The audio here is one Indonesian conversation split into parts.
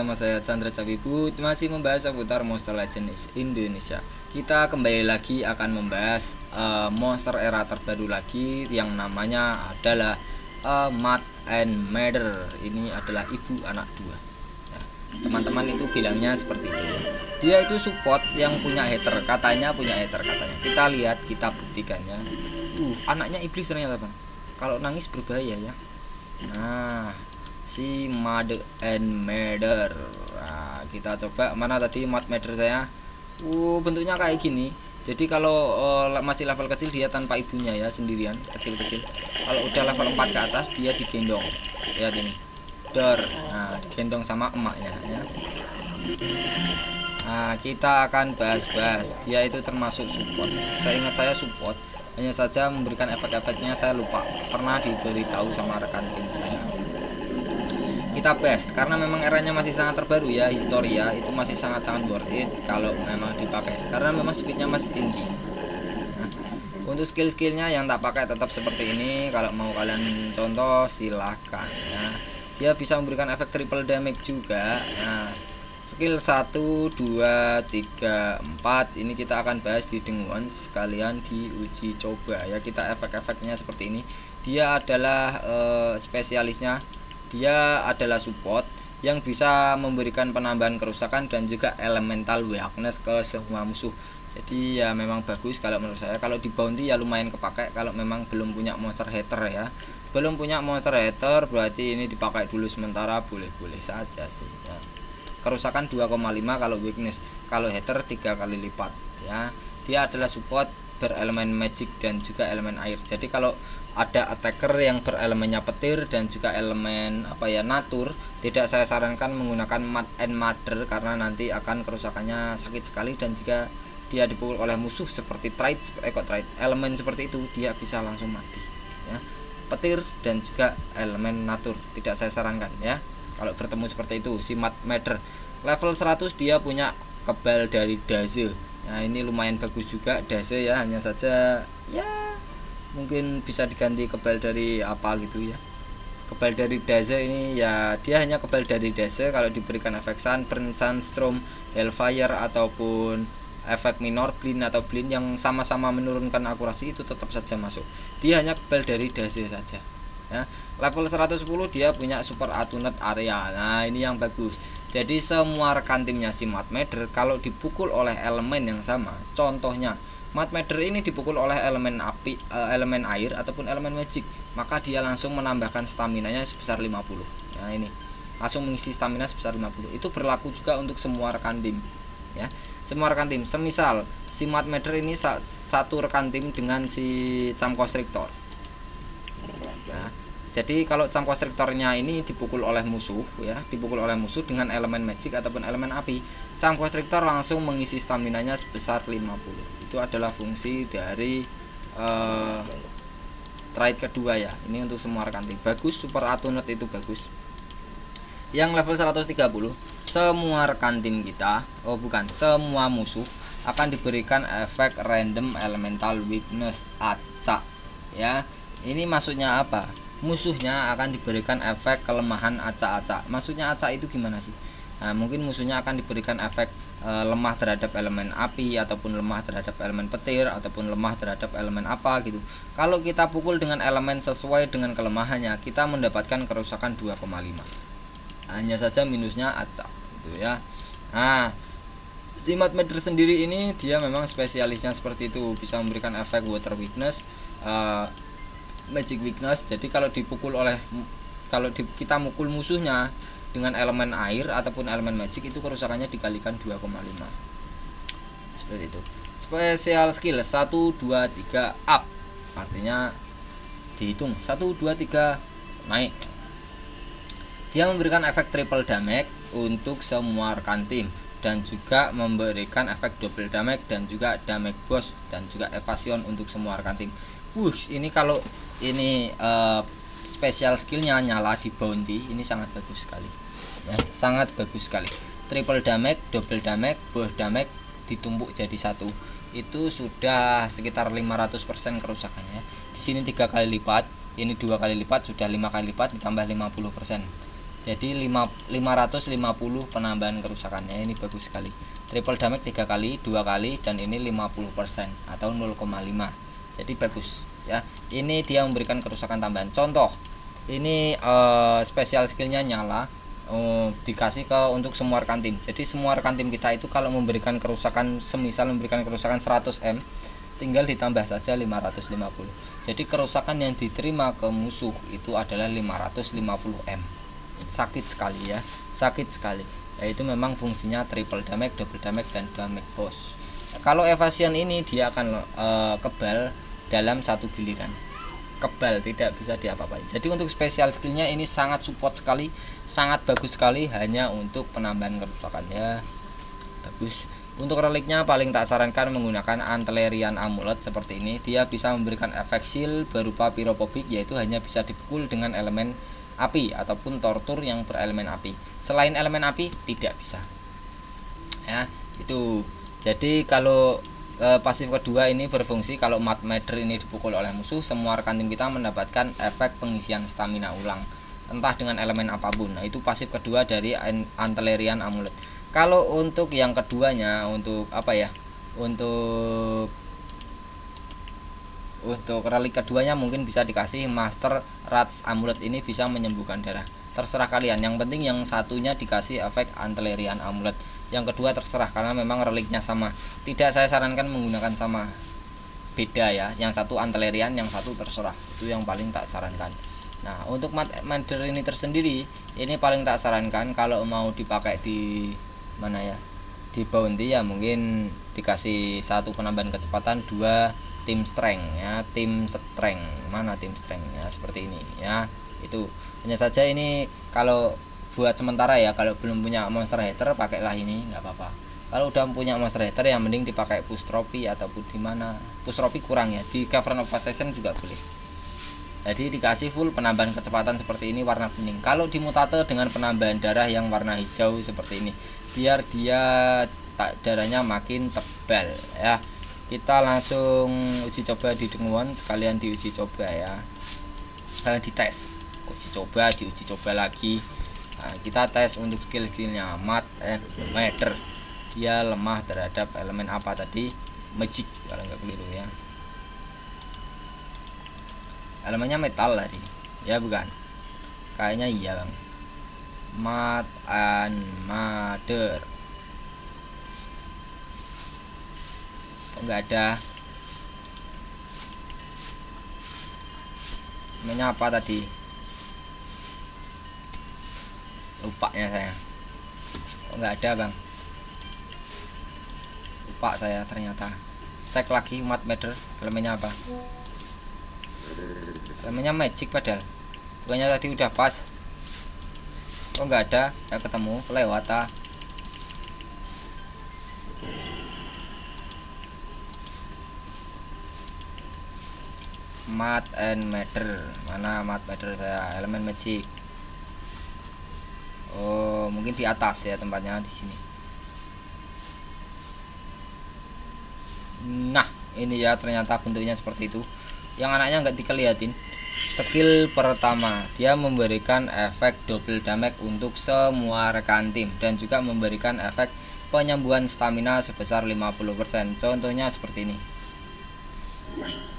bersama saya Chandra Cabibut, masih membahas seputar Monster Legend Indonesia. Kita kembali lagi akan membahas monster era terbaru lagi yang namanya adalah Mud and Matter. Ini adalah ibu anak dua. Nah, teman-teman itu bilangnya seperti itu. Dia itu support yang punya hater, katanya punya hater katanya. Kita lihat, kita buktikannya. Tuh, anaknya iblis ternyata bang. Kalau nangis berbahaya ya. Nah, si Mud and Matter. Nah, kita coba mana tadi Mud Matter saya. Bentuknya kayak gini. Jadi kalau masih level kecil dia tanpa ibunya ya, sendirian, kecil-kecil. Kalau udah level 4 ke atas dia digendong. Lihat ini. Nah, digendong sama emaknya ya. Nah, kita akan bahas-bahas. Dia itu termasuk support. Saya ingat saya support. Hanya saja memberikan efek-efeknya saya lupa. Pernah diberitahu sama rekan tim saya. Kita bahas karena memang eranya masih sangat terbaru ya, Historia itu masih sangat-sangat worth it kalau memang dipakai karena memang speednya masih tinggi. Nah, untuk skill-skillnya yang tak pakai tetap seperti ini. Kalau mau kalian contoh silahkan ya. Dia bisa memberikan efek triple damage juga. Nah, skill 1, 2, 3, 4 ini kita akan bahas di Dengwon sekalian diuji coba ya. Kita efek-efeknya seperti ini. Dia adalah spesialisnya. Dia adalah support yang bisa memberikan penambahan kerusakan dan juga elemental weakness ke semua musuh. Jadi ya memang bagus kalau menurut saya. Kalau di bounty ya lumayan kepakai kalau memang belum punya monster hater ya. Belum punya monster hater berarti ini dipakai dulu sementara, boleh-boleh saja sih ya. Kerusakan 2,5 kalau weakness, kalau hater 3 kali lipat ya. Dia adalah support berelemen magic dan juga elemen air. Jadi kalau ada attacker yang berelemennya petir dan juga elemen natur, tidak saya sarankan menggunakan Mud and Matter karena nanti akan kerusakannya sakit sekali. Dan jika dia dipukul oleh musuh seperti trade elemen seperti itu, dia bisa langsung mati ya. Petir dan juga elemen natur tidak saya sarankan ya kalau bertemu seperti itu. Si Mud Matter level 100 dia punya kebal dari Daze. Nah, ini lumayan bagus juga Daze ya, hanya saja ya mungkin bisa diganti kebal dari apa gitu ya. Kebal dari Daze ini ya dia hanya kebal dari Daze kalau diberikan efek Sunburn, Sunstorm, Hellfire ataupun efek minor Blind atau Blind yang sama-sama menurunkan akurasi itu tetap saja masuk. Dia hanya kebal dari Daze saja. Ya, level 110 dia punya super attunet area. Nah, ini yang bagus. Jadi semua rekan timnya si Mud Matter kalau dipukul oleh elemen yang sama, contohnya Mud Matter ini dipukul oleh elemen api, elemen air ataupun elemen magic, maka dia langsung menambahkan stamina-nya sebesar 50. Nah, ini langsung mengisi stamina sebesar 50. Itu berlaku juga untuk semua rekan tim. Ya, semua rekan tim. Semisal si Mud Matter ini satu rekan tim dengan si Charm Constrictor. Nah, jadi kalau Charm Constrictornya ini dipukul oleh musuh ya, dipukul oleh musuh dengan elemen magic ataupun elemen api, Charm Constrictor langsung mengisi stamina-nya sebesar 50. Itu adalah fungsi dari trade kedua ya. Ini untuk semua rekan tim. Bagus, super attunet itu bagus. Yang level 130, semua rekan tim kita, semua musuh akan diberikan efek random elemental weakness acak ya. Ini maksudnya apa? Musuhnya akan diberikan efek kelemahan acak-acak. Maksudnya acak itu gimana sih? Nah, mungkin musuhnya akan diberikan efek lemah terhadap elemen api ataupun lemah terhadap elemen petir ataupun lemah terhadap elemen apa gitu. Kalau kita pukul dengan elemen sesuai dengan kelemahannya, kita mendapatkan kerusakan 2,5. Hanya saja minusnya acak gitu ya. Nah, si Mud Matter sendiri ini dia memang spesialisnya seperti itu, bisa memberikan efek water weakness, magic weakness. Jadi kalau kita mukul musuhnya dengan elemen air ataupun elemen magic, itu kerusakannya dikalikan 2,5. Seperti itu. Special skill 1, 2, 3 up. Artinya dihitung 1, 2, 3 naik. Dia memberikan efek triple damage untuk semua rekan tim dan juga memberikan efek double damage dan juga damage boss dan juga evasion untuk semua rekan tim. Ini kalau ini special skillnya nyala di bounty, ini sangat bagus sekali ya, sangat bagus sekali. Triple damage, double damage, boss damage ditumpuk jadi satu, itu sudah sekitar 500% kerusakannya. Di sini 3 kali lipat, ini 2 kali lipat, sudah 5 kali lipat ditambah 50%. Jadi 550 penambahan kerusakannya, ini bagus sekali. Triple damage 3 kali, 2 kali, dan ini 50% atau 0,5. Jadi bagus ya. Ini dia memberikan kerusakan tambahan. Contoh, ini spesial skillnya nyala, dikasih ke untuk semua rekan tim. Jadi semua rekan tim kita itu kalau memberikan kerusakan, semisal memberikan kerusakan 100M, tinggal ditambah saja 550. Jadi kerusakan yang diterima ke musuh itu adalah 550M. Sakit sekali ya, sakit sekali. Yaitu memang fungsinya triple damage, double damage, dan damage boss. Kalau evasian ini dia akan kebal dalam satu giliran. Kebal, tidak bisa diapa-apain. Jadi untuk spesial skillnya ini sangat support sekali, sangat bagus sekali, hanya untuk penambahan kerusakan ya. Bagus. Untuk reliknya paling tak sarankan menggunakan Antlerian Amulet seperti ini. Dia bisa memberikan efek shield berupa Pyrophobik, yaitu hanya bisa dipukul dengan elemen api ataupun tortur yang berelemen api. Selain elemen api tidak bisa. Ya, itu. Jadi kalau pasif kedua ini berfungsi kalau Mad Matter ini dipukul oleh musuh, semua rekan tim kita mendapatkan efek pengisian stamina ulang, entah dengan elemen apapun. Nah, itu pasif kedua dari Antlerian Amulet. Kalau untuk yang keduanya, untuk apa ya? Untuk relik keduanya mungkin bisa dikasih Master Rats Amulet, ini bisa menyembuhkan darah. Terserah kalian, yang penting yang satunya dikasih efek Antlerian Amulet, yang kedua terserah karena memang reliknya sama. Tidak saya sarankan menggunakan sama, beda ya, yang satu Antlerian, yang satu terserah, itu yang paling tak sarankan. Nah, untuk Matter ini tersendiri, ini paling tak sarankan kalau mau dipakai di mana ya, di bounty ya, mungkin dikasih satu penambahan kecepatan, 2 tim strength ya, tim strength, mana tim strength ya, seperti ini ya. Itu hanya saja ini kalau buat sementara ya, kalau belum punya monster hater pakailah ini, nggak apa-apa. Kalau udah punya monster hater ya mending dipakai push trophy ataupun di mana. Push trophy kurang ya, di Cavern of Possession juga boleh. Jadi dikasih full penambahan kecepatan seperti ini warna kuning. Kalau di mutate dengan penambahan darah yang warna hijau seperti ini, biar dia darahnya makin tebal ya. Kita langsung uji coba di Dengwon, sekalian diuji coba ya, kalian dites, uji coba, diuji coba lagi. Nah, kita tes untuk skill-skillnya. Mad and Matter, dia lemah terhadap elemen apa tadi? Magic kalau nggak keliru ya. Elemennya metal tadi ya, bukan? Kayaknya iya bang. Mad and Matter, nggak ada. Namanya apa tadi? Lupanya saya. Kok nggak ada bang? Lupa saya ternyata. Cek lagi Mad Matter, elemennya apa? Elemennya magic padahal. Bukannya tadi udah pas. Kok nggak ada? Nggak ketemu, kelewat ah. Mad and Matter, mana Mad Matter saya? Elemen magic. Oh, mungkin di atas ya tempatnya, di sini. Nah, ini ya ternyata bentuknya seperti itu. Yang anaknya nggak dikelihatin. Skill pertama, dia memberikan efek double damage untuk semua rekan tim dan juga memberikan efek penyembuhan stamina sebesar 50%. Contohnya seperti ini.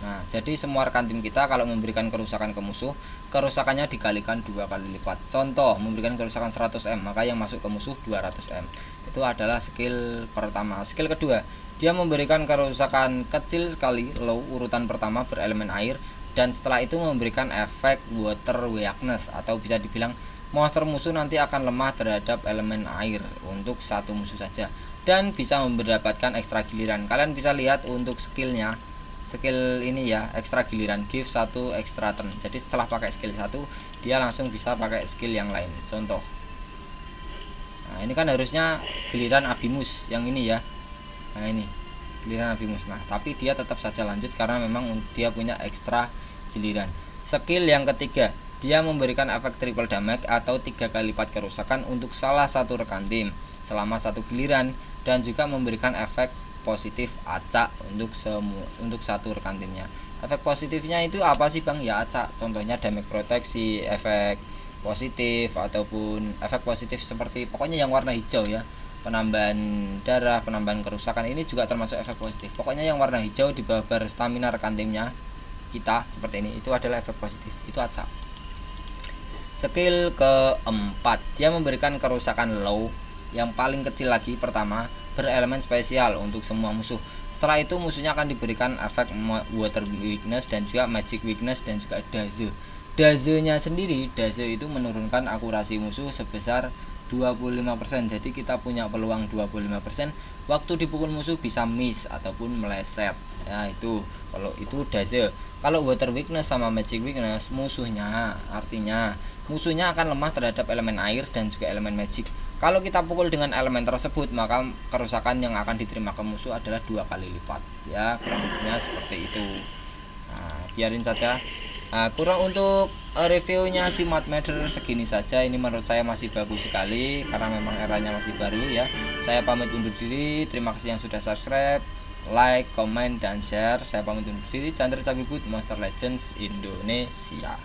Nah, jadi semua rekan tim kita kalau memberikan kerusakan ke musuh, kerusakannya dikalikan 2 kali lipat. Contoh, memberikan kerusakan 100M, maka yang masuk ke musuh 200M. Itu adalah skill pertama. Skill kedua, dia memberikan kerusakan kecil sekali, low, urutan pertama berelemen air, dan setelah itu memberikan efek water weakness, atau bisa dibilang monster musuh nanti akan lemah terhadap elemen air untuk satu musuh saja, dan bisa mendapatkan ekstra giliran. Kalian bisa lihat untuk skillnya, skill ini ya, ekstra giliran, give 1 extra turn. Jadi setelah pakai skill 1 dia langsung bisa pakai skill yang lain. Contoh, nah ini kan harusnya giliran Abimus yang ini ya. Nah ini giliran Abimus. Nah tapi dia tetap saja lanjut karena memang dia punya ekstra giliran. Skill yang ketiga, dia memberikan efek triple damage atau 3 kali lipat kerusakan untuk salah satu rekan tim selama satu giliran, dan juga memberikan efek positif acak untuk satu rekan timnya. Efek positifnya itu apa sih bang? Ya acak. Contohnya damage proteksi, efek positif ataupun efek positif seperti pokoknya yang warna hijau ya, penambahan darah, penambahan kerusakan, ini juga termasuk efek positif. Pokoknya yang warna hijau di bawah bar stamina rekan timnya kita seperti ini, itu adalah efek positif, itu acak. Skill keempat, dia memberikan kerusakan low yang paling kecil lagi. Pertama, berelemen spesial untuk semua musuh. Setelah itu musuhnya akan diberikan efek water weakness dan juga magic weakness dan juga daze. Daze-nya sendiri, daze itu menurunkan akurasi musuh sebesar 25%. Jadi kita punya peluang 25% waktu dipukul musuh bisa miss ataupun meleset. Ya, itu kalau itu daze. Kalau water weakness sama magic weakness, musuhnya artinya musuhnya akan lemah terhadap elemen air dan juga elemen magic. Kalau kita pukul dengan elemen tersebut, maka kerusakan yang akan diterima ke musuh adalah 2 kali lipat. Ya, kurang lebihnya seperti itu. Nah, biarin saja. Nah, kurang untuk reviewnya si Mad Matter segini saja. Ini menurut saya masih bagus sekali karena memang eranya masih baru ya. Saya pamit undur diri. Terima kasih yang sudah subscribe, like, comment, dan share. Saya pamit undur diri. Chandra Cabibut, Monster Legends Indonesia.